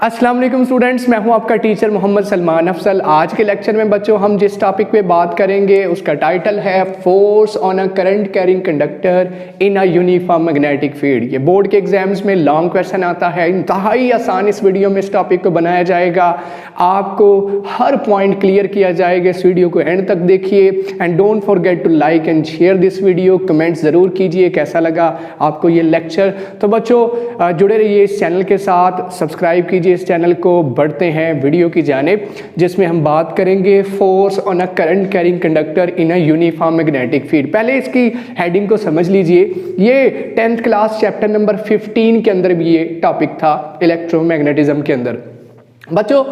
अस्सलाम वालेकुम स्टूडेंट्स, मैं हूं आपका टीचर मोहम्मद सलमान अफसल। आज के लेक्चर में बच्चों हम जिस टॉपिक पे बात करेंगे उसका टाइटल है force on a current carrying conductor in a uniform magnetic field. ये बोर्ड के एग्जाम्स में लॉन्ग क्वेश्चन आता है, इंतहाई आसान इस वीडियो में इस टॉपिक को बनाया जाएगा। आपको हर पॉइंट क्लियर किया जाएगा। इस वीडियो को एंड तक देखिए and don't forget to like and share this video. Comment ज़रूर कीजिए कैसा लगा आपको ये लेक्चर। तो बच्चों जुड़े रहिए इस चैनल के साथ, सब्सक्राइब कीजिए इस चैनल को। बढ़ते हैं वीडियो की जानिब जिसमें हम बात करेंगे force on a current carrying conductor in a uniform magnetic field. पहले इसकी हेडिंग को समझ लीजिए। ये 10th क्लास चैप्टर नंबर 15 के अंदर भी ये टॉपिक था, इलेक्ट्रोमैग्नेटिज्म के अंदर। बच्चों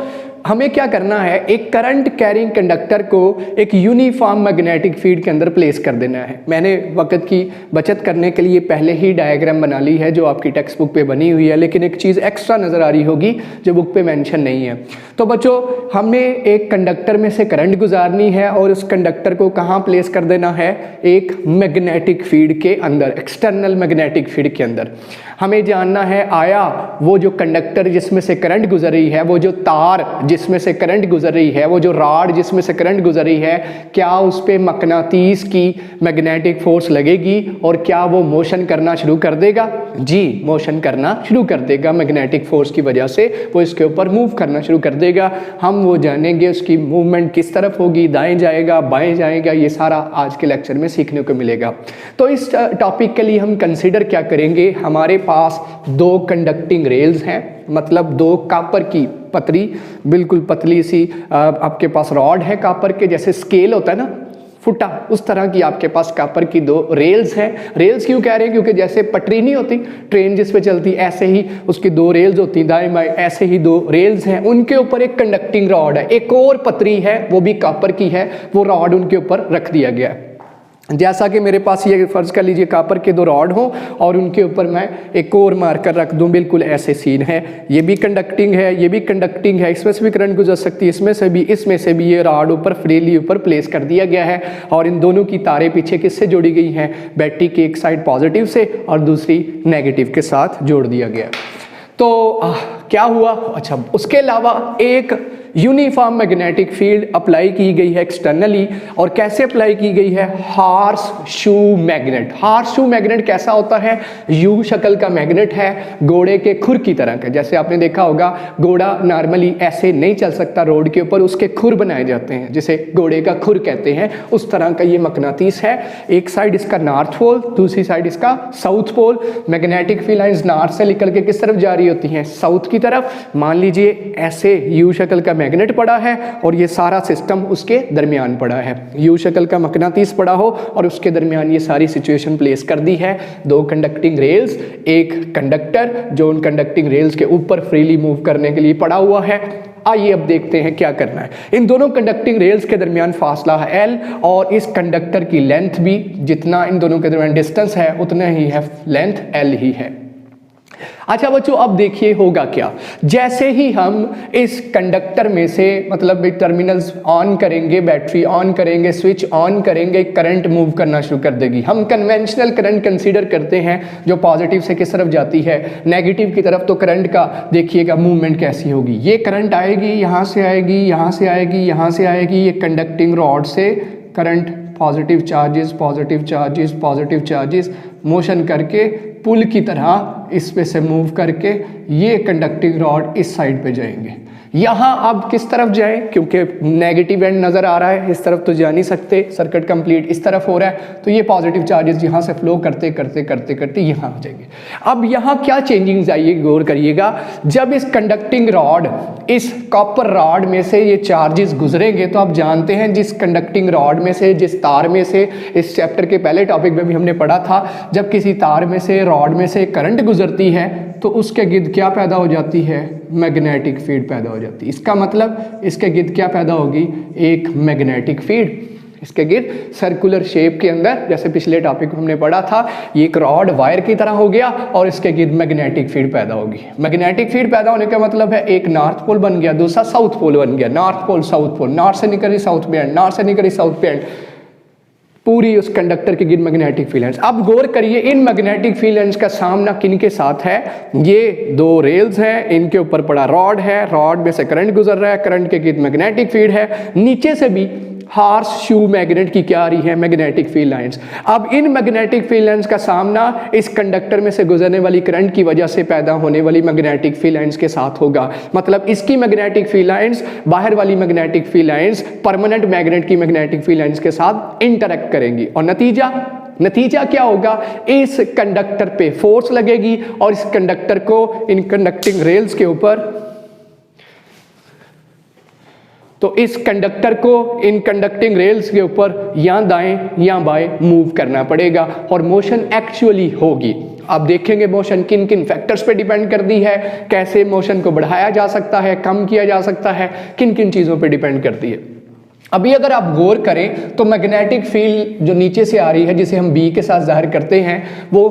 हमें क्या करना है, एक करंट कैरिंग कंडक्टर को एक यूनिफॉर्म मैग्नेटिक फील्ड के अंदर प्लेस कर देना है। मैंने वक्त की बचत करने के लिए पहले ही डायग्राम बना ली है जो आपकी टेक्स्ट बुक पे बनी हुई है, लेकिन एक चीज़ एक्स्ट्रा नज़र आ रही होगी जो बुक पे मेंशन नहीं है। तो बच्चों हमें एक कंडक्टर में से करंट गुजारनी है और उस कंडक्टर को कहाँ प्लेस कर देना है, एक मैग्नेटिक फील्ड के अंदर, एक्सटर्नल मैग्नेटिक फील्ड के अंदर। हमें जानना है आया वो जो कंडक्टर जिसमें से करंट गुजर रही है, वो जो तार जिसमें से करंट गुजर रही है, वो जो रॉड जिसमें से करंट गुजर रही है, क्या उस पे मकनातीस की मैग्नेटिक फोर्स लगेगी और क्या वो मोशन करना शुरू कर देगा? जी, मोशन करना शुरू कर देगा। मैग्नेटिक फोर्स की वजह से वो इसके ऊपर मूव करना शुरू कर देगा। हम वो जानेंगे उसकी मूवमेंट किस तरफ होगी, दाएं जाएगा बाएं जाएगा, ये सारा आज के लेक्चर में सीखने को मिलेगा। तो इस टॉपिक के लिए हम कंसिडर क्या करेंगे, हमारे पास दो कंडक्टिंग रेल्स हैं, मतलब दो कापर की पतली, बिल्कुल पतली सी आपके पास रॉड है कापर के, जैसे स्केल होता है ना फुटा, उस तरह की आपके पास कापर की दो रेल्स हैं। रेल्स क्यों कह रहे हैं, क्योंकि जैसे पटरी नहीं होती ट्रेन जिस पे चलती, ऐसे ही उसकी दो रेल्स होती दाएं बाएं, ऐसे ही दो रेल्स हैं, उनके ऊपर एक कंडक्टिंग रॉड है, एक और पतरी है वो भी कापर की है, वो रॉड उनके ऊपर रख दिया गया है। जैसा कि मेरे पास ये फर्ज कर लीजिए कापर के दो रॉड हों और उनके ऊपर मैं एक और मार्कर रख दूं, बिल्कुल ऐसे सीन है। ये भी कंडक्टिंग है, ये भी कंडक्टिंग है, इसमें से भी करंट गुजर सकती है, इसमें से भी ये रॉड ऊपर फ्रीली ऊपर प्लेस कर दिया गया है। और इन दोनों की तारें पीछे किससे जोड़ी गई हैं, बैटरी की एक साइड पॉजिटिव से और दूसरी नेगेटिव के साथ जोड़ दिया गया। तो क्या हुआ, अच्छा उसके अलावा एक यूनिफॉर्म मैग्नेटिक फील्ड अप्लाई की गई है एक्सटर्नली। और कैसे अप्लाई की गई है, horse shoe magnet. Horse shoe magnet कैसा होता है, यू शक्ल का मैग्नेट है, घोड़े के खुर की तरह का। जैसे आपने देखा होगा घोड़ा नॉर्मली ऐसे नहीं चल सकता रोड के ऊपर, उसके खुर बनाए जाते हैं जिसे घोड़े का खुर कहते हैं, उस तरह का ये मकनातीस है। एक साइड इसका नॉर्थ पोल, दूसरी साइड इसका south pole. Magnetic field lines north से निकल के किस तरफ जा रही होती हैं, साउथ की तरफ। मान लीजिए ऐसे यू शक्ल का मैग्नेट पड़ा है और ये सारा सिस्टम उसके दरमियान पड़ा है, यू शक्ल का मकनातीस पड़ा हो और उसके दरमियान ये सारी सिचुएशन प्लेस कर दी है। दो कंडक्टिंग रेल्स, एक कंडक्टर जो उन कंडक्टिंग रेल्स के ऊपर फ्रीली मूव करने के लिए पड़ा हुआ है। आइए अब देखते हैं क्या करना है। इन दोनों कंडक्टिंग रेल्स के दरमियान फासला है L और इस कंडक्टर की लेंथ भी, जितना इन दोनों के दरमियान डिस्टेंस है उतना ही है लेंथ L ही है। अच्छा बच्चों अब देखिए होगा क्या, जैसे ही हम इस कंडक्टर में से मतलब टर्मिनल्स ऑन करेंगे, बैटरी ऑन करेंगे, स्विच ऑन करेंगे, करंट मूव करना शुरू कर देगी। हम कन्वेंशनल करंट कंसीडर करते हैं जो पॉजिटिव से किस तरफ जाती है, नेगेटिव की तरफ। तो करंट का देखिएगा मूवमेंट कैसी होगी, ये करंट आएगी, यहाँ से आएगी, यहाँ से आएगी, यहाँ से आएगी, ये कंडक्टिंग रॉड से current positive charges positive charges positive charges motion करके पुल की तरह इस पे से मूव करके ये कंडक्टिंग रॉड इस साइड पे जाएंगे। यहाँ अब किस तरफ जाएं, क्योंकि नेगेटिव एंड नज़र आ रहा है, इस तरफ तो जा नहीं सकते, सर्किट कंप्लीट इस तरफ हो रहा है, तो ये पॉजिटिव चार्जेस यहाँ से फ्लो करते करते करते करते यहाँ आ जाएंगे। अब यहाँ क्या चेंजिंग्स आइए गौर करिएगा, जब इस कंडक्टिंग रॉड, इस कॉपर रॉड में से ये चार्जेस गुजरेंगे, तो आप जानते हैं जिस कंडक्टिंग रॉड में से, जिस तार में से, इस चैप्टर के पहले टॉपिक में भी हमने पढ़ा था, जब किसी तार में से, रॉड में से करंट गुजरती है तो उसके गिर्द क्या पैदा हो जाती है, मैग्नेटिक फील्ड पैदा हो जाती है। इसका मतलब इसके गिर्द क्या पैदा होगी, एक मैग्नेटिक फील्ड। इसके गिर्द सर्कुलर शेप के अंदर, जैसे पिछले टॉपिक में हमने पढ़ा था, ये एक रॉड वायर की तरह हो गया और इसके गिर्द मैग्नेटिक फील्ड पैदा होगी। मैग्नेटिक फील्ड पैदा होने का मतलब है एक नॉर्थ पोल बन गया, दूसरा साउथ पोल बन गया। North pole south pole, north से निकली साउथ पे एंड, नॉर्थ से निकली साउथ पे एंड। पूरी उस कंडक्टर के गिर्द मैग्नेटिक फील्ड लाइंस। अब गौर करिए इन मैग्नेटिक फील्ड लाइंस का सामना किन के साथ है, ये दो रेल्स हैं, इनके ऊपर पड़ा रॉड है, रॉड में से करंट गुजर रहा है, करंट के गिर्द मैग्नेटिक फील्ड है, नीचे से भी हार्स शू मैग्नेट की क्या आ रही है, मैग्नेटिक फील्ड लाइंस। अब इन मैग्नेटिक फील्ड लाइंस का सामना इस कंडक्टर में से गुजरने वाली करंट की वजह से पैदा होने वाली मैग्नेटिक फील्ड लाइंस के साथ होगा। मतलब इसकी मैग्नेटिक फील्ड लाइंस बाहर वाली magnetic field lines permanent magnet की मैग्नेटिक फील्ड लाइंस के साथ इंटरेक्ट करेंगी और नतीजा क्या होगा, इस कंडक्टर पे फोर्स लगेगी और इस कंडक्टर को इन कंडक्टिंग रेल्स के ऊपर, तो इस कंडक्टर को इन कंडक्टिंग रेल्स के ऊपर या दाएं या बाएं मूव करना पड़ेगा और मोशन एक्चुअली होगी। आप देखेंगे मोशन किन किन फैक्टर्स पे डिपेंड करती है, कैसे मोशन को बढ़ाया जा सकता है, कम किया जा सकता है, किन किन चीज़ों पे डिपेंड करती है। अभी अगर आप गौर करें तो मैग्नेटिक फील्ड जो नीचे से आ रही है, जिसे हम बी के साथ जाहिर करते हैं, वो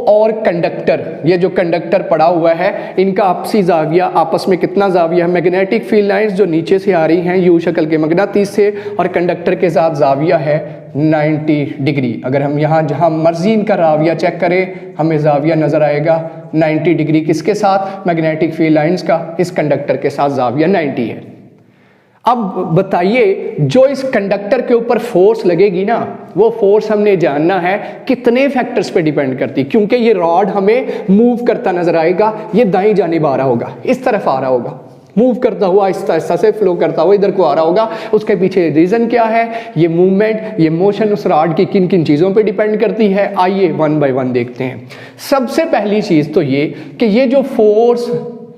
और कंडक्टर, ये जो कंडक्टर पड़ा हुआ है, इनका आपसी जाविया, आपस में कितना जाविया है। मैग्नेटिक फील्ड लाइंस जो नीचे से आ रही हैं यू शक्ल के मगनातीस से, और कंडक्टर के साथ जाविया है 90 डिग्री। अगर हम यहाँ जहाँ मर्जी इनका जाविया चेक करें, हमें जाविया नजर आएगा 90 डिग्री। किसके साथ, मैग्नेटिक फील्ड लाइंस का इस कंडक्टर के साथ जाविया 90 है। अब बताइए जो इस कंडक्टर के ऊपर फोर्स लगेगी ना, वो फोर्स हमने जानना है कितने फैक्टर्स पे डिपेंड करती, क्योंकि ये रॉड हमें मूव करता नजर आएगा, ये दाईं जानिब आ रहा होगा, इस तरफ आ रहा होगा, मूव करता हुआ आहिस्ता से फ्लो करता हुआ इधर को आ रहा होगा। उसके पीछे रीजन क्या है, ये मूवमेंट, ये मोशन उस रॉड की किन किन चीज़ों पे डिपेंड करती है। आइए वन बाय वन देखते हैं। सबसे पहली चीज़ तो ये कि ये जो फोर्स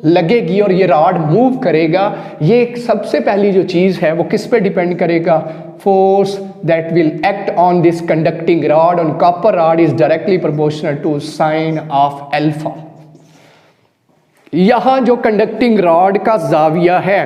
लगेगी और ये रॉड मूव करेगा, ये सबसे पहली जो चीज है वो किस पे डिपेंड करेगा, force that will act on this conducting rod on copper rod is directly proportional to sine of alpha. यहां जो कंडक्टिंग रॉड का जाविया है,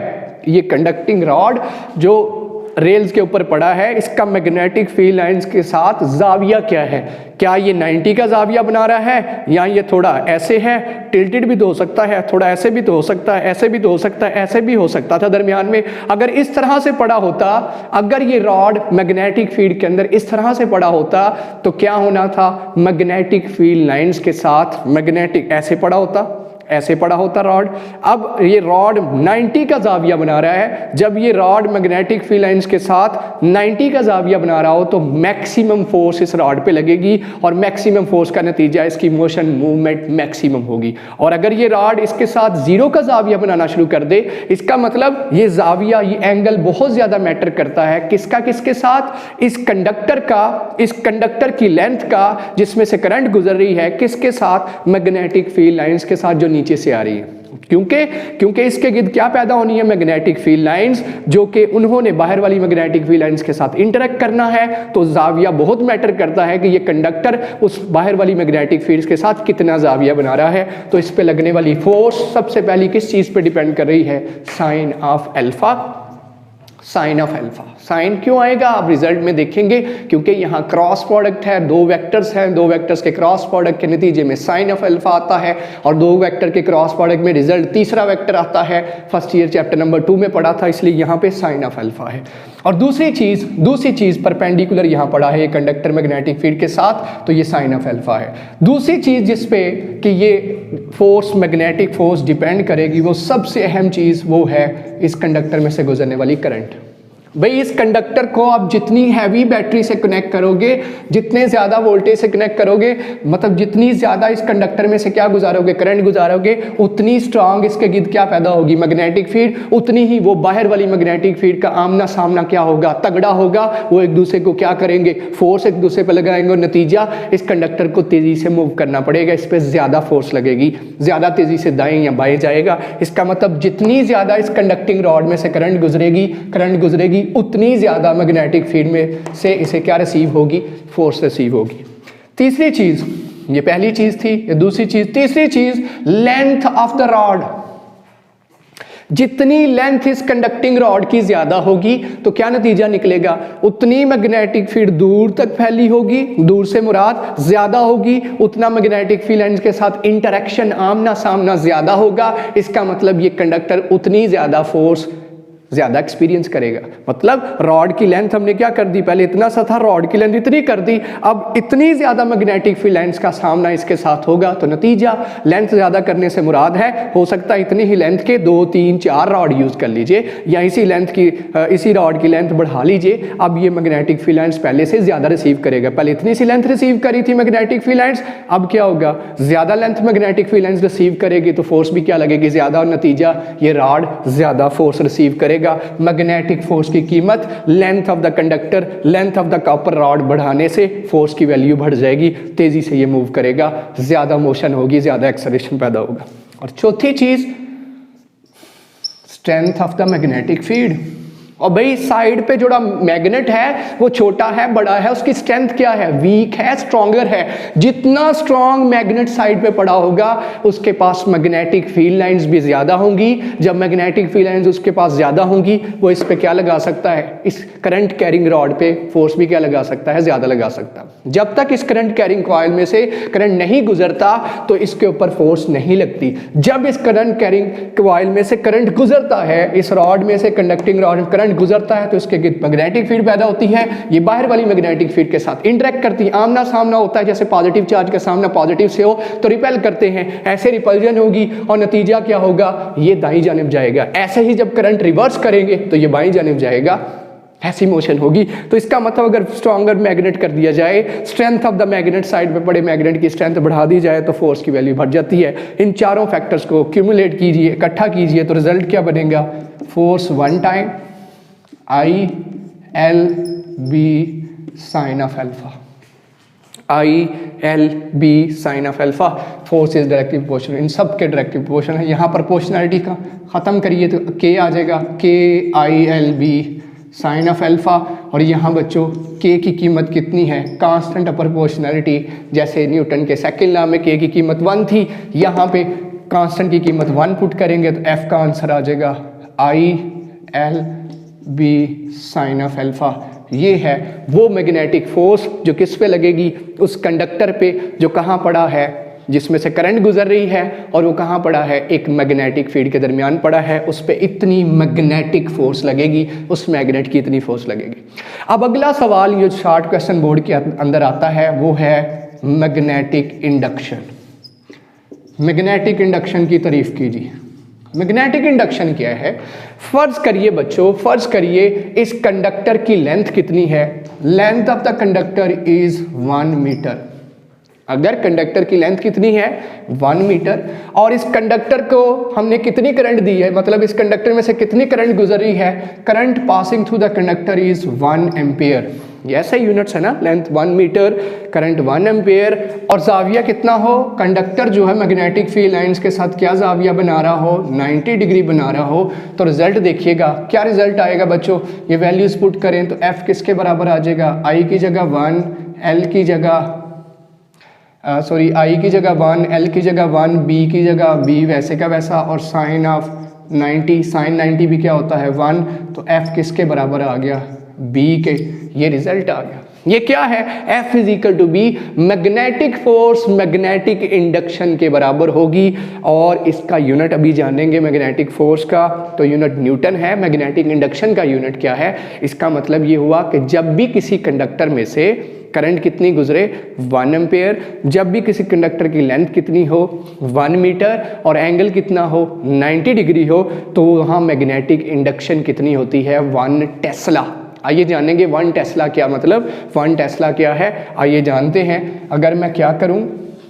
ये कंडक्टिंग रॉड जो रेल्स के ऊपर पड़ा है, इसका मैग्नेटिक फील्ड लाइंस के साथ जाविया क्या है, क्या ये 90 का जाविया बना रहा है, या ये थोड़ा ऐसे है, टिल्टेड भी तो हो सकता है, थोड़ा ऐसे भी तो हो सकता है, ऐसे भी तो हो सकता है, ऐसे भी हो सकता था दरमियान में। अगर इस तरह से पड़ा होता, अगर ये रॉड मैग्नेटिक फील्ड के अंदर इस तरह से पड़ा होता तो क्या होना था, मैग्नेटिक फील्ड लाइंस के साथ मैग्नेटिक ऐसे पड़ा होता, ऐसे पड़ा होता रॉड। अब ये रॉड 90 का जाविया बना रहा है। जब ये रॉड मैग्नेटिक फील्ड लाइंस के साथ 90 का जाविया बना रहा हो तो मैक्सिमम फोर्स इस रॉड पे लगेगी और मैक्सिमम फोर्स का नतीजा इसकी मोशन मूवमेंट मैक्सिमम होगी। और अगर ये रॉड इसके साथ 0 का जाविया बनाना शुरू कर दे, इसका मतलब ये जाविया, ये एंगल बहुत ज्यादा मैटर करता है। किसका, किसके साथ, इस कंडक्टर का, इस कंडक्टर की लेंथ का जिसमें से करंट गुजर रही है, किसके साथ, मैग्नेटिक फील्ड लाइंस के साथ जो नीचे से आ रही है। क्योंकि इसके गिर्द क्या पैदा होनी है, मैग्नेटिक फील्ड लाइंस, जो कि उन्होंने बाहर वाली मैग्नेटिक फील्ड लाइंस के साथ इंटरेक्ट करना है। तो जाविया बहुत मैटर करता है कि ये कंडक्टर उस बाहर वाली मैग्नेटिक फील्ड्स के साथ कितना जाविया बना रहा है। तो इस पे लगने वाली फोर्स सबसे पहली किस चीज पे डिपेंड कर रही है, sine of alpha. Sine of alpha, sine क्यों आएगा आप रिजल्ट में देखेंगे, क्योंकि यहाँ क्रॉस प्रोडक्ट है, दो वेक्टर्स हैं, दो वेक्टर्स के क्रॉस प्रोडक्ट के नतीजे में साइन ऑफ अल्फा आता है, और दो वेक्टर के क्रॉस प्रोडक्ट में रिजल्ट तीसरा वेक्टर आता है। फर्स्ट ईयर चैप्टर नंबर 2 में पढ़ा था, इसलिए यहाँ पे साइन ऑफ अल्फा है। और दूसरी चीज परपेंडिकुलर यहाँ पड़ा है, ये कंडक्टर मैग्नेटिक फील्ड के साथ, तो ये साइन ऑफ अल्फा है। दूसरी चीज जिसपे कि ये फोर्स, मैग्नेटिक फोर्स डिपेंड करेगी, वो सबसे अहम चीज वो है इस कंडक्टर में से गुजरने वाली करंट। भाई इस कंडक्टर को आप जितनी हैवी बैटरी से कनेक्ट करोगे, जितने ज़्यादा वोल्टेज से कनेक्ट करोगे, मतलब जितनी ज़्यादा इस कंडक्टर में से क्या गुजारोगे, करंट गुजारोगे, उतनी स्ट्रांग इसके गिर्द क्या पैदा होगी, मैग्नेटिक फील्ड, उतनी ही वो बाहर वाली मैग्नेटिक फील्ड का आमना सामना क्या होगा, तगड़ा होगा। वो एक दूसरे को क्या करेंगे, फोर्स एक दूसरे पर लगाएंगे, और नतीजा इस कंडक्टर को तेज़ी से मूव करना पड़ेगा, इस पर ज़्यादा फोर्स लगेगी, ज़्यादा तेज़ी से दाएँ या बाएँ जाएगा। इसका मतलब जितनी ज़्यादा इस कंडक्टिंग रॉड में से करंट गुजरेगी उतनी ज्यादा मैग्नेटिक फील्ड में से इसे क्या रिसीव होगी, फोर्स रिसीव होगी। तीसरी चीज, ये पहली चीज थी, ये दूसरी चीज। तीसरी चीज, लेंथ ऑफ द रॉड। जितनी लेंथ इस कंडक्टिंग रॉड की ज्यादा होगी तो क्या नतीजा निकलेगा, उतनी मैग्नेटिक फील्ड दूर तक फैली होगी, दूर से मुराद ज्यादा होगी, उतना मैग्नेटिक फील्ड लाइंस के साथ इंटरेक्शन, आमना सामना ज्यादा होगा। इसका मतलब ये कंडक्टर उतनी ज्यादा फोर्स ज़्यादा एक्सपीरियंस करेगा। मतलब रॉड की लेंथ हमने क्या कर दी, पहले इतना सा था, रॉड की लेंथ इतनी कर दी, अब इतनी ज़्यादा मैग्नेटिक फील्ड लाइंस का सामना इसके साथ होगा, तो नतीजा लेंथ ज़्यादा करने से मुराद है, हो सकता है इतनी ही लेंथ के 2 3 4 रॉड यूज़ कर लीजिए, या इसी रॉड की लेंथ बढ़ा लीजिए। अब ये मैग्नेटिक फील्ड लाइंस पहले से ज़्यादा रिसीव करेगा, पहले इतनी सी लेंथ रिसीव करी थी मैग्नेटिक फील्ड लाइंस, अब क्या होगा, ज़्यादा length magnetic field lines receive करेगी तो फोर्स भी क्या लगेगी, ज़्यादा, और नतीजा ये रॉड ज़्यादा फोर्स रिसीव करेगा। मैग्नेटिक फोर्स की कीमत length of the conductor, length of the copper rod बढ़ाने से फोर्स की वैल्यू बढ़ जाएगी, तेजी से ये मूव करेगा, ज़्यादा मोशन होगी, ज़्यादा एक्सेलरेशन पैदा होगा। और चौथी चीज़ strength of the magnetic field. और भाई साइड पे जोड़ा मैग्नेट है वो छोटा है बड़ा है, उसकी स्ट्रेंथ क्या है, वीक है स्ट्रॉन्गर है। जितना स्ट्रॉन्ग मैग्नेट साइड पे पड़ा होगा उसके पास मैग्नेटिक फील्ड लाइंस भी ज्यादा होंगी। जब मैग्नेटिक फील्ड लाइंस उसके पास ज्यादा होंगी वो इस पे क्या लगा सकता है, इस करंट कैरिंग रॉड पे फोर्स भी क्या लगा सकता है, ज्यादा लगा सकता है। जब तक इस करंट कैरिंग कॉइल में से करंट नहीं गुजरता तो इसके ऊपर फोर्स नहीं लगती। जब इस करंट कैरिंग कॉइल में से करंट गुजरता है, इस रॉड में से कंडक्टिंग रॉड में करंट गुजरता है तो इसके मैग्नेटिक फील्ड पैदा होती है, ये बाहर वाली मैग्नेटिक फील्ड के साथ इंटरेक्ट करती है, आमना सामना होता है। जैसे पॉजिटिव चार्ज का सामना पॉजिटिव से हो तो रिपेल करते हैं, ऐसे रिपल्जन होगी और नतीजा क्या होगा, ये दाईं जानिब जाएगा। ऐसे ही जब करंट रिवर्स करेंगे तो ये बाईं जानिब जाएगा, ऐसी मोशन होगी। तो इसका मतलब अगर स्ट्रॉन्गर मैग्नेट कर दिया जाए, strength of the magnet, side पे पड़े मैग्नेट की स्ट्रेंथ बढ़ा दी जाए तो फोर्स की वैल्यू बढ़ जाती है। इन चारों फैक्टर्स को क्यूमुलेट कीजिए, इकट्ठा कीजिए तो रिजल्ट क्या बनेगा, force 1 time I L B sine of alpha, I L B sine of alpha. Force is directly proportional, इन सब के डायरेक्टली प्रोपोर्शनल है। यहाँ पर प्रोपोर्शनलिटी का ख़त्म करिए तो के आ जाएगा, K I L B sine of alpha. और यहाँ बच्चों के की कीमत कितनी है, कांस्टेंट ऑफ प्रोपोर्शनलिटी, जैसे न्यूटन के सेकंड लॉ में के की कीमत 1 थी, यहाँ पे कांस्टेंट की कीमत 1 पुट करेंगे तो एफ का आंसर आ जाएगा I L B sine of alpha. ये है वो मैग्नेटिक फोर्स जो किस पे लगेगी, उस कंडक्टर पे जो कहाँ पड़ा है, जिसमें से करंट गुजर रही है, और वो कहाँ पड़ा है, एक मैग्नेटिक फील्ड के दरमियान पड़ा है, उस पे इतनी मैग्नेटिक फोर्स लगेगी, उस मैग्नेट की इतनी फोर्स लगेगी। अब अगला सवाल ये शॉर्ट क्वेश्चन बोर्ड के अंदर आता है वो है मैग्नेटिक इंडक्शन। मैग्नेटिक इंडक्शन की तारीफ कीजिए। मैग्नेटिक इंडक्शन क्या है, फर्ज करिए बच्चों, फर्ज करिए इस कंडक्टर की लेंथ कितनी है, length of the conductor is 1 metre. अगर कंडक्टर की लेंथ कितनी है 1 मीटर, और इस कंडक्टर को हमने कितनी करंट दी है, मतलब इस कंडक्टर में से कितनी करंट गुजर रही है, current passing through the conductor is 1 ampere. ये ऐसे यूनिट्स है ना, लेंथ 1 मीटर, करंट 1 एम्पियर, और जाविया कितना हो, कंडक्टर जो है मैग्नेटिक फील्ड लाइंस के साथ क्या जाविया बना रहा हो, 90 डिग्री बना रहा हो। तो रिजल्ट देखिएगा क्या रिजल्ट आएगा बच्चों, ये वैल्यूज पुट करें तो एफ किसके बराबर आ जाएगा, आई की जगह 1, एल की जगह आई की जगह 1, एल की जगह 1, बी की जगह बी, वैसे का वैसा, और साइन ऑफ 90, साइन 90 भी क्या होता है 1, तो एफ किसके बराबर आ गया, बी के। ये रिजल्ट आ गया। ये क्या है, F is equal to B, magnetic force magnetic induction के बराबर होगी। और इसका यूनिट अभी जानेंगे, मैग्नेटिक फोर्स का तो यूनिट न्यूटन है, मैग्नेटिक इंडक्शन का यूनिट क्या है। इसका मतलब ये हुआ कि जब भी किसी कंडक्टर में से करंट कितनी गुजरे 1 एम्पेयर, जब भी किसी कंडक्टर की लेंथ कितनी हो 1 मीटर, और एंगल कितना हो 90 डिग्री हो, तो वहाँ मैग्नेटिक इंडक्शन कितनी होती है 1 टेस्ला। आइए जानेंगे 1 टेस्ला क्या मतलब, 1 टेस्ला क्या है, आइए जानते हैं। अगर मैं क्या करूं,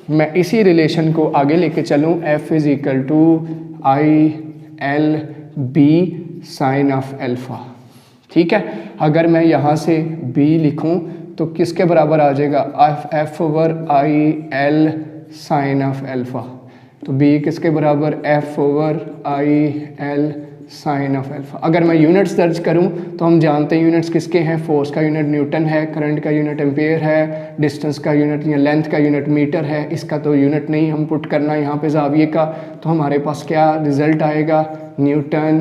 मैं इसी रिलेशन को आगे लेके चलूं, F is equal to I L B sine of alpha, ठीक है। अगर मैं यहाँ से B लिखूं तो किसके बराबर आ जाएगा, F over I L sine of alpha. तो B किसके बराबर, F over I L sine of alpha. अगर मैं यूनिट्स दर्ज करूं तो हम जानते हैं यूनिट्स किसके हैं, फोर्स का यूनिट न्यूटन है, करंट का यूनिट एम्पेयर है, डिस्टेंस का यूनिट या लेंथ का यूनिट मीटर है। इसका तो यूनिट नहीं हम पुट करना यहाँ पे जाविये का, तो हमारे पास क्या रिजल्ट आएगा, न्यूटन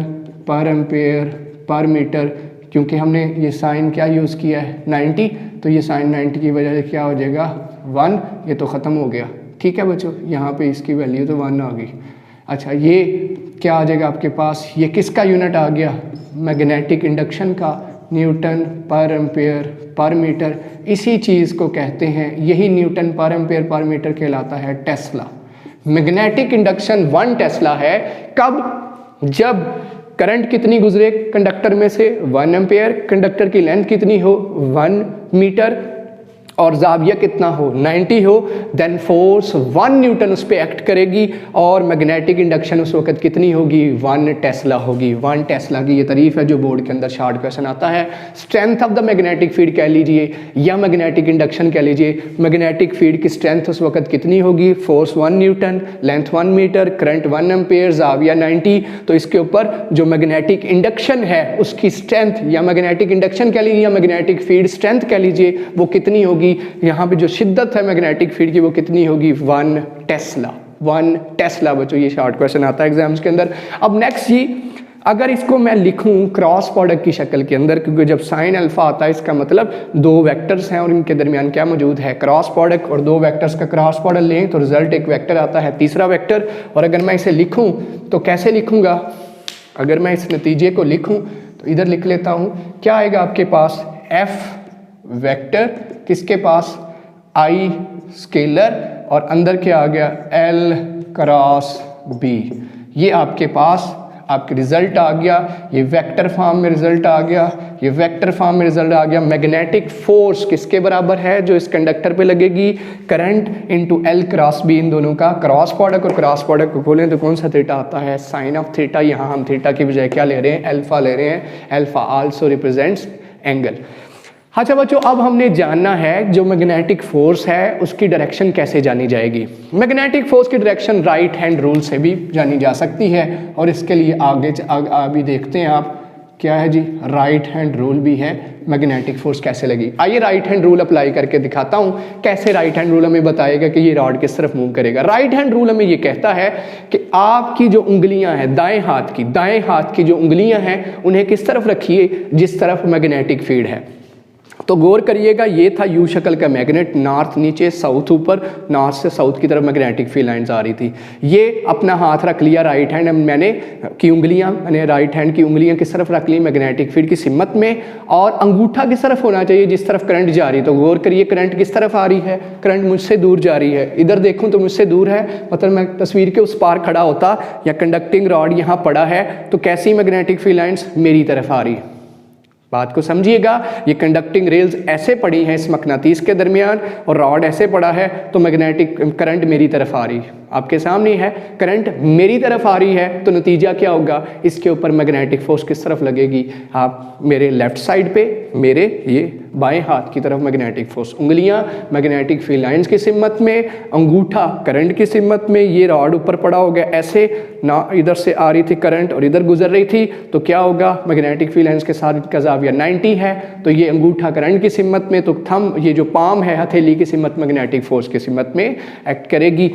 पर एम्पेयर पर मीटर। क्योंकि हमने ये साइन क्या यूज़ किया है 90, तो ये साइन 90 की वजह से क्या हो जाएगा 1, ये तो ख़त्म हो गया, ठीक है बच्चों। यहाँ पे इसकी वैल्यू तो 1 आ गई। अच्छा ये क्या आ जाएगा आपके पास, ये किसका यूनिट आ गया, मैग्नेटिक इंडक्शन का न्यूटन पर एम्पेयर पर मीटर, इसी चीज़ को कहते हैं, यही न्यूटन पर एम्पेयर पर मीटर कहलाता है टेस्ला। मैग्नेटिक इंडक्शन 1 टेस्ला है कब? जब करंट कितनी गुजरे कंडक्टर में से 1 एम्पेयर, कंडक्टर की लेंथ कितनी हो 1 मीटर और जाविया कितना हो 90 हो, देन फोर्स 1 न्यूटन उस पर एक्ट करेगी और मैग्नेटिक इंडक्शन उस वक्त कितनी होगी 1 टेस्ला होगी। 1 टेस्ला की ये तारीफ है जो बोर्ड के अंदर शॉर्ट क्वेश्चन आता है। Strength of the magnetic field कह लीजिए या मैग्नेटिक इंडक्शन कह लीजिए, मैग्नेटिक फील्ड की स्ट्रेंथ उस वक्त कितनी होगी, force 1 newton, length 1 metre, current 1 ampere, जाविया 90। तो इसके ऊपर जो मैग्नेटिक इंडक्शन है उसकी स्ट्रेंथ या मैग्नेटिक इंडक्शन कह लीजिए या मैग्नेटिक फील्ड स्ट्रेंथ कह लीजिए वो कितनी होगी, यहाँ पे जो शिद्दत है मैग्नेटिक फील्ड की वो कितनी होगी 1 टेस्ला। 1 टेस्ला बच्चों, ये शॉर्ट क्वेश्चन आता है एग्जाम्स के अंदर। अब नेक्स्ट जी, अगर इसको मैं लिखूं क्रॉस प्रोडक्ट की शक्ल के अंदर, क्योंकि जब साइन अल्फा आता है इसका मतलब 2 वेक्टर्स हैं और इनके दरमियान क्या मौजूद है, क्रॉस प्रोडक्ट, और 2 वेक्टर्स का क्रॉस प्रोडक्ट लें तो रिजल्ट एक वेक्टर आता है, तीसरा वेक्टर। और अगर मैं इसे लिखूं तो कैसे लिखूंगा, अगर मैं इस नतीजे को लिखूं तो इधर लिख लेता हूं, क्या आएगा आपके पास एफ वेक्टर, किसके पास आई स्केलर, और अंदर क्या आ गया एल क्रॉस बी। ये आपके पास आपके रिजल्ट आ गया, ये वेक्टर फॉर्म में रिजल्ट आ गया, ये वेक्टर फॉर्म में रिजल्ट आ गया। मैग्नेटिक फोर्स किसके बराबर है जो इस कंडक्टर पे लगेगी, current into L cross B, इन दोनों का क्रॉस प्रोडक्ट, और क्रॉस प्रोडक्ट को खोलें तो कौन सा थीटा आता है, साइन ऑफ थीटा। यहाँ हम थीटा की बजाय क्या ले रहे हैं, अल्फा ले रहे हैं। Alpha also represents angle. अच्छा बच्चों, अब हमने जानना है जो मैग्नेटिक फोर्स है उसकी डायरेक्शन कैसे जानी जाएगी। मैग्नेटिक फोर्स की डायरेक्शन राइट हैंड रूल से भी जानी जा सकती है, और इसके लिए आगे अभी देखते हैं आप क्या है जी, राइट हैंड रूल भी है। मैग्नेटिक फोर्स कैसे लगी, आइए राइट हैंड रूल अप्लाई करके दिखाता हूं कैसे राइट हैंड रूल हमें बताएगा कि ये रॉड किस तरफ मूव करेगा। राइट हैंड रूल हमें ये कहता है कि आपकी जो उंगलियां हैं दाएं हाथ की जो उंगलियां हैं उन्हें किस तरफ रखिए, जिस तरफ मैग्नेटिक फील्ड है। तो गौर करिएगा, ये था यू शक्ल का मैग्नेट, नॉर्थ नीचे साउथ ऊपर, नॉर्थ से साउथ की तरफ मैग्नेटिक फील्ड लाइंस आ रही थी। ये अपना हाथ रख लिया राइट हैंड, मैंने राइट हैंड की उंगलियां किस तरफ रख ली, मैग्नेटिक फील्ड की सिमत में, और अंगूठा किस तरफ होना चाहिए, जिस तरफ करंट जा रही है। तो गौर करिए करंट किस तरफ आ रही है, करंट मुझसे दूर जा रही है। इधर देखूं तो मुझसे दूर है, मतलब मैं तस्वीर के उस पार खड़ा होता या कंडक्टिंग रॉड यहाँ पड़ा है तो कैसी मैग्नेटिक फील्ड लाइंस मेरी तरफ आ रही है। बात को समझिएगा, ये कंडक्टिंग रेल्स ऐसे पड़ी हैं इस मकनातीस के दरमियान और रॉड ऐसे पड़ा है, तो मैग्नेटिक करंट मेरी तरफ आ रही है। आपके सामने है करंट मेरी तरफ आ रही है, तो नतीजा क्या होगा, इसके ऊपर मैग्नेटिक फोर्स किस तरफ लगेगी, आप मेरे लेफ्ट साइड पे, मेरे ये बाएं हाथ की तरफ मैग्नेटिक फोर्स, उंगलियां मैग्नेटिक फील्ड लाइंस की सिमत में, अंगूठा करंट की सिमत में, ये रॉड ऊपर पड़ा हो गया ऐसे ना, इधर से आ रही थी करंट और इधर गुजर रही थी, तो क्या होगा, मैग्नेटिक फील्ड लाइंस के साथ इनका जाविया 90 है, तो ये अंगूठा करंट की सिमत में, तो थंब ये जो पाम है हथेली की सिमत मैग्नेटिक फोर्स की सिमत में एक्ट करेगी।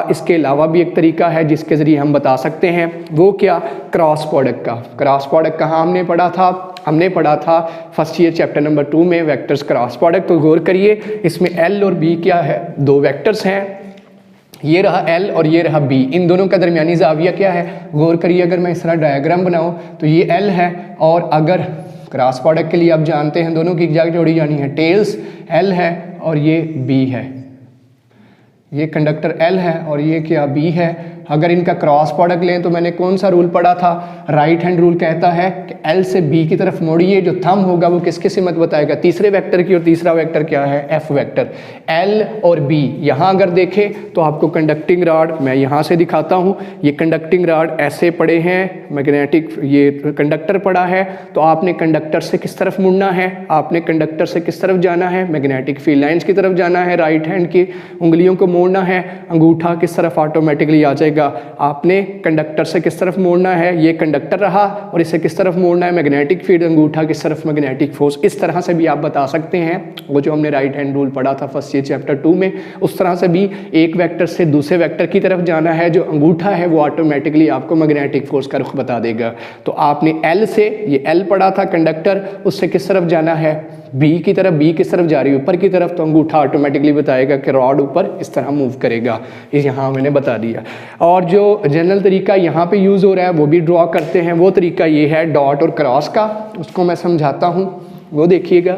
इसके अलावा भी एक तरीका है जिसके जरिए हम बता सकते हैं, वो क्या, क्रॉस प्रोडक्ट का। क्रॉस प्रोडक्ट कहाँ हमने पढ़ा था, हमने पढ़ा था फर्स्ट ईयर चैप्टर नंबर 2 में वेक्टर्स क्रॉस प्रोडक्ट। तो गौर करिए इसमें एल और बी क्या है, 2 वेक्टर्स हैं, ये रहा एल और ये रहा बी, इन दोनों का दरमियानी जाविया क्या है। गौर करिए अगर मैं इस तरह डायग्राम बनाऊं तो ये एल है, और अगर क्रॉस प्रोडक्ट के लिए आप जानते हैं दोनों की एग्जैक्ट जोड़ी जानी है, टेल्स एल है और ये बी है, ये कंडक्टर एल है और ये क्या बी है। अगर इनका क्रॉस प्रोडक्ट लें तो मैंने कौन सा रूल पढ़ा था, राइट हैंड रूल कहता है कि एल से बी की तरफ मोड़िए, जो थंब होगा वो किसकी सिमत बताएगा, तीसरे वेक्टर की, और तीसरा वेक्टर क्या है, एफ वेक्टर। एल और बी यहाँ अगर देखें तो आपको कंडक्टिंग रॉड, मैं यहाँ से दिखाता हूँ, ये कंडक्टिंग रॉड ऐसे पड़े हैं, मैग्नेटिक ये कंडक्टर पड़ा है, तो आपने कंडक्टर से किस तरफ मुड़ना है, आपने कंडक्टर से किस तरफ जाना है, मैग्नेटिक फील्ड लाइंस की तरफ जाना है, राइट हैंड की उंगलियों को मोड़ना है, अंगूठा किस तरफ ऑटोमेटिकली आ जाएगा, आपने कंडक्टर से किस तरफ मोड़ना है, ये कंडक्टर रहा, और इसे किस तरफ मोड़ना है, मैग्नेटिक फील्ड, अंगूठा किस तरफ, मैग्नेटिक फोर्स। इस तरह से भी आप बता सकते हैं, वो जो हमने राइट हैंड रूल पढ़ा था फर्स्ट ईयर चैप्टर 2 में, उस तरह से भी एक वेक्टर से दूसरे वेक्टर की तरफ जाना है, जो अंगूठा है वो ऑटोमेटिकली आपको मैग्नेटिक फोर्स का रुख बता देगा। तो आपने एल से, ये एल पढ़ा था कंडक्टर, उससे किस तरफ जाना है, बी की तरफ, बी किस तरफ जा रही है, ऊपर की तरफ, तो अंगूठा ऑटोमेटिकली बताएगा कि रॉड ऊपर इस तरह मूव करेगा, ये यहाँ मैंने बता दिया। और जो जनरल तरीका यहाँ पे यूज़ हो रहा है वो भी ड्रॉ करते हैं, वो तरीका ये है डॉट और क्रॉस का, उसको मैं समझाता हूँ, वो देखिएगा।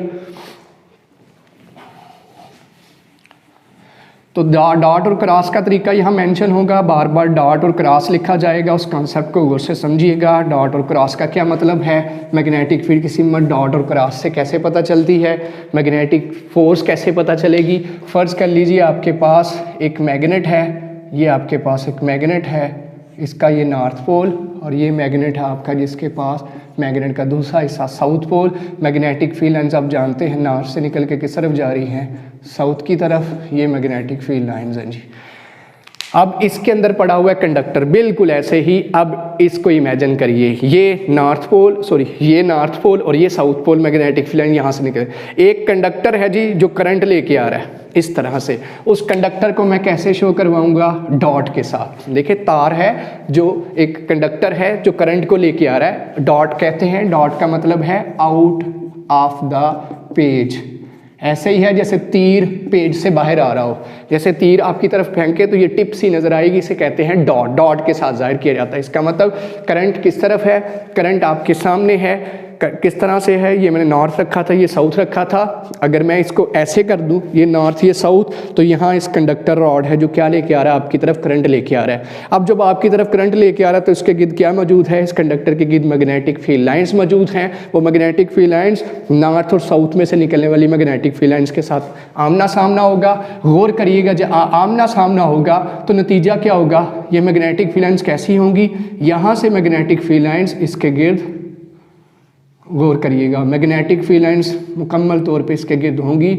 तो डॉट और क्रॉस का तरीका यहाँ मेंशन होगा, बार बार डॉट और क्रॉस लिखा जाएगा, उस कॉन्सेप्ट को गौर से समझिएगा। डॉट और क्रॉस का क्या मतलब है, मैग्नेटिक फील्ड की सिमत डॉट और क्रॉस से कैसे पता चलती है, मैग्नेटिक फोर्स कैसे पता चलेगी। फ़र्ज़ कर लीजिए आपके पास एक मैग्नेट है, ये आपके पास एक मैग्नेट है, इसका ये नॉर्थ पोल, और ये मैग्नेट है आपका जिसके पास मैग्नेट का दूसरा हिस्सा south pole. Magnetic field lines आप जानते हैं नॉर्थ से निकल के किस तरफ जा रही हैं, साउथ की तरफ, ये मैग्नेटिक फील्ड लाइन्स हैं जी। अब इसके अंदर पड़ा हुआ है कंडक्टर, बिल्कुल ऐसे ही। अब इसको इमेजिन करिए, ये नॉर्थ पोल और ये south pole magnetic field line यहाँ से निकल, एक कंडक्टर है जी जो करंट लेके आ रहा है इस तरह से। उस कंडक्टर को मैं कैसे शो करवाऊंगा, डॉट के साथ। देखिए तार है जो एक कंडक्टर है जो करंट को लेके आ रहा है, डॉट कहते हैं। डॉट का मतलब है आउट ऑफ द पेज। ऐसे ही है जैसे तीर पेज से बाहर आ रहा हो, जैसे तीर आपकी तरफ फेंके तो ये टिप सी नजर आएगी, इसे कहते हैं डॉट। डॉट के साथ जाहिर किया जाता है। इसका मतलब करंट किस तरफ है, करंट आपके सामने है। किस तरह से है, ये मैंने नॉर्थ रखा था, ये साउथ रखा था। अगर मैं इसको ऐसे कर दूं, ये नॉर्थ ये साउथ, तो यहाँ इस कंडक्टर रॉड है जो क्या लेके आ रहा है, आपकी तरफ करंट लेके आ रहा है। अब जब आपकी तरफ करंट लेके आ रहा है तो इसके गिर्द क्या मौजूद है, इस कंडक्टर के गिर्द मैग्नेटिक फील्ड लाइंस मौजूद हैं। वो मैग्नेटिक फील्ड लाइंस नॉर्थ और साउथ में से निकलने वाली मैग्नेटिक फील्ड लाइंस के साथ आमना सामना होगा। गौर करिएगा, जब आमना सामना होगा तो नतीजा क्या होगा, ये मैग्नेटिक फील्ड लाइंस कैसी होंगी, यहाँ से मैग्नेटिक फील्ड लाइंस इसके गिर्द, गौर करिएगा, मैग्नेटिक फील्ड लाइंस मुकम्मल तौर पे इसके गिर्द होंगी,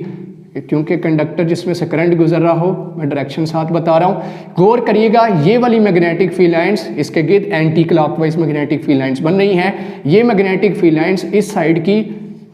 क्योंकि कंडक्टर जिसमें से करंट गुजर रहा हो, मैं डायरेक्शन साथ बता रहा हूँ। गौर करिएगा, ये वाली मैग्नेटिक फील्ड लाइंस इसके गिर्द anti clockwise magnetic field lines बन रही हैं। ये मैग्नेटिक फील्ड लाइंस इस साइड की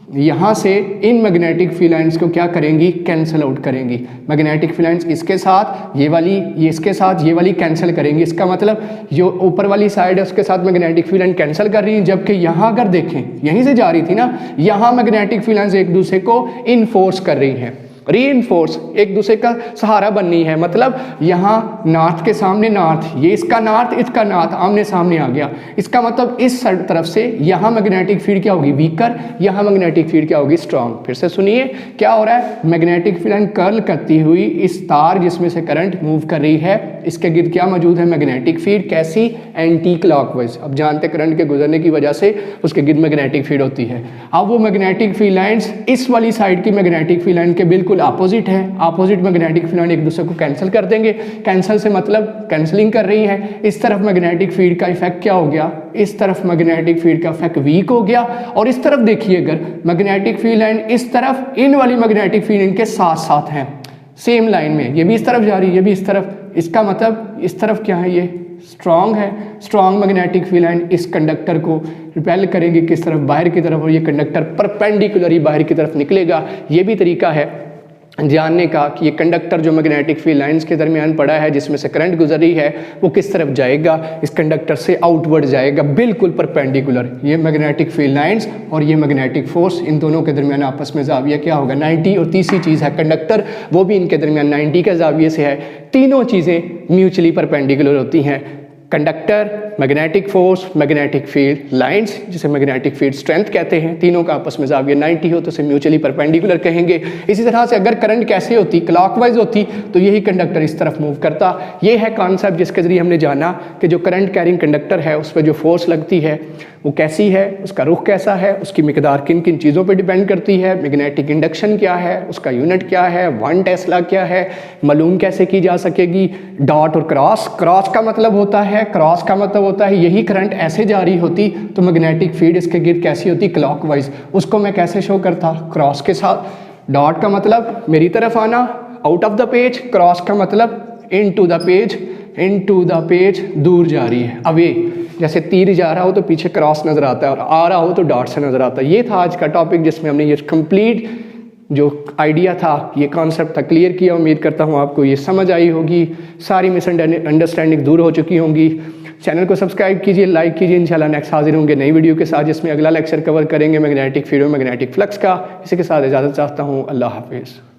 यहाँ से इन मैग्नेटिक फील्ड लाइंस को क्या करेंगी, कैंसिल आउट करेंगी। मैग्नेटिक फील्ड लाइंस इसके साथ, ये वाली ये इसके साथ, ये वाली कैंसिल करेंगी। इसका मतलब जो ऊपर वाली साइड है उसके साथ मैग्नेटिक फील्ड लाइन कैंसिल कर रही है, जबकि यहाँ अगर देखें यहीं से जा रही थी ना, यहाँ मैग्नेटिक फील्ड लाइंस एक दूसरे को इनफोर्स कर रही हैं, रीइंफोर्स, एक दूसरे का सहारा बननी है। मतलब यहाँ नॉर्थ के सामने नॉर्थ, ये इसका नॉर्थ इसका नॉर्थ आमने सामने आ गया। इसका मतलब इस तरफ से यहाँ मैग्नेटिक फील्ड क्या होगी, वीकर, यहाँ मैग्नेटिक फील्ड क्या होगी, स्ट्रांग। फिर से सुनिए क्या हो रहा है, मैग्नेटिक फील्ड लाइन कर्ल करती हुई इस तार जिसमें से करंट मूव कर रही है, इसके गिर्द क्या मौजूद है, मैग्नेटिक फील्ड। कैसी, एंटी क्लॉकवाइज। अब जानते करंट के गुजरने की वजह से उसके गिर्द मैग्नेटिक फील्ड होती है। अब वो मैग्नेटिक फील्ड लाइंस इस वाली साइड की मैग्नेटिक फील्ड लाइन के बिल्कुल अपोजिट है। अपोजिट मैग्नेटिक फील्ड लाइन एक दूसरे को कैंसिल कर देंगे। कैंसिल से मतलब कैंसिलिंग कर रही है। इस तरफ मैग्नेटिक फील्ड का इफेक्ट क्या हो गया, इस तरफ मैग्नेटिक फील्ड का इफेक्ट वीक हो गया। और इस तरफ देखिए, अगर मैग्नेटिक फील्ड लाइन इस तरफ इन वाली मैग्नेटिक फील्ड इनके साथ साथ है, सेम लाइन में, ये भी इस तरफ जा रही है, ये भी इस तरफ, इसका मतलब इस तरफ क्या है, ये स्ट्रॉन्ग है। स्ट्रॉन्ग मैग्नेटिक फील्ड लाइन इस कंडक्टर को रिपेल करेंगे किस तरफ, बाहर की तरफ, और ये कंडक्टर परपेंडिकुलर बाहर की तरफ निकलेगा। ये भी तरीका है जानने का कि ये कंडक्टर जो मैग्नेटिक फील्ड लाइंस के दरमियान पड़ा है जिसमें से करंट गुजर रही है वो किस तरफ जाएगा, इस कंडक्टर से आउटवर्ड जाएगा, बिल्कुल परपेंडिकुलर। ये मैग्नेटिक फील्ड लाइंस और ये मैग्नेटिक फोर्स, इन दोनों के दरमियान आपस में जाविया क्या होगा, 90। और तीसरी चीज़ है कंडक्टर, वो भी इनके दरमियान 90 के जाविये से है। तीनों चीज़ें म्यूचुअली परपेंडिकुलर होती हैं, conductor, magnetic force, magnetic field lines, जिसे मैग्नेटिक फील्ड स्ट्रेंथ कहते हैं। तीनों का आपस में जाविया 90 हो तो उसे म्यूचुअली परपेंडिकुलर कहेंगे। इसी तरह से अगर करंट कैसे होती, क्लॉकवाइज होती, तो यही कंडक्टर इस तरफ मूव करता। ये है कॉन्सेप्ट जिसके जरिए हमने जाना कि जो करंट कैरिंग कंडक्टर है उस पर जो फोर्स लगती है वो कैसी है, उसका रुख कैसा है, उसकी मिकदार किन किन चीज़ों पर डिपेंड करती है, मैग्नेटिक इंडक्शन क्या है, उसका यूनिट क्या है, 1 टेस्ला क्या है, मालूम कैसे की जा सकेगी। डॉट और क्रॉस, क्रॉस का मतलब होता है, क्रॉस का मतलब होता है यही करंट ऐसे जारी होती तो मैग्नेटिक फील्ड इसके गिर्द कैसी होती, क्लॉकवाइज। उसको मैं कैसे शो करता, क्रॉस के साथ। डॉट का मतलब मेरी तरफ आना, out of the page. Cross का मतलब into the page, into the page, दूर जा रही है, अवे। जैसे तीर जा रहा हो तो पीछे क्रॉस नजर आता है और आ रहा हो तो डॉट से नजर आता है। ये था आज का टॉपिक जिसमें हमने ये कंप्लीट जो आइडिया था, ये कॉन्सेप्ट था, क्लियर किया। उम्मीद करता हूँ आपको ये समझ आई होगी, सारी मिसअंडरस्टैंडिंग दूर हो चुकी होंगी। चैनल को सब्सक्राइब कीजिए, लाइक कीजिए। इंशाल्लाह नेक्स्ट हाजिर होंगे नई वीडियो के साथ जिसमें अगला लेक्चर कवर करेंगे मैग्नेटिक फील्ड और मैग्नेटिक फ्लक्स का। इसी के साथ इजाज़त चाहता हूँ, अल्लाह हाफिज़।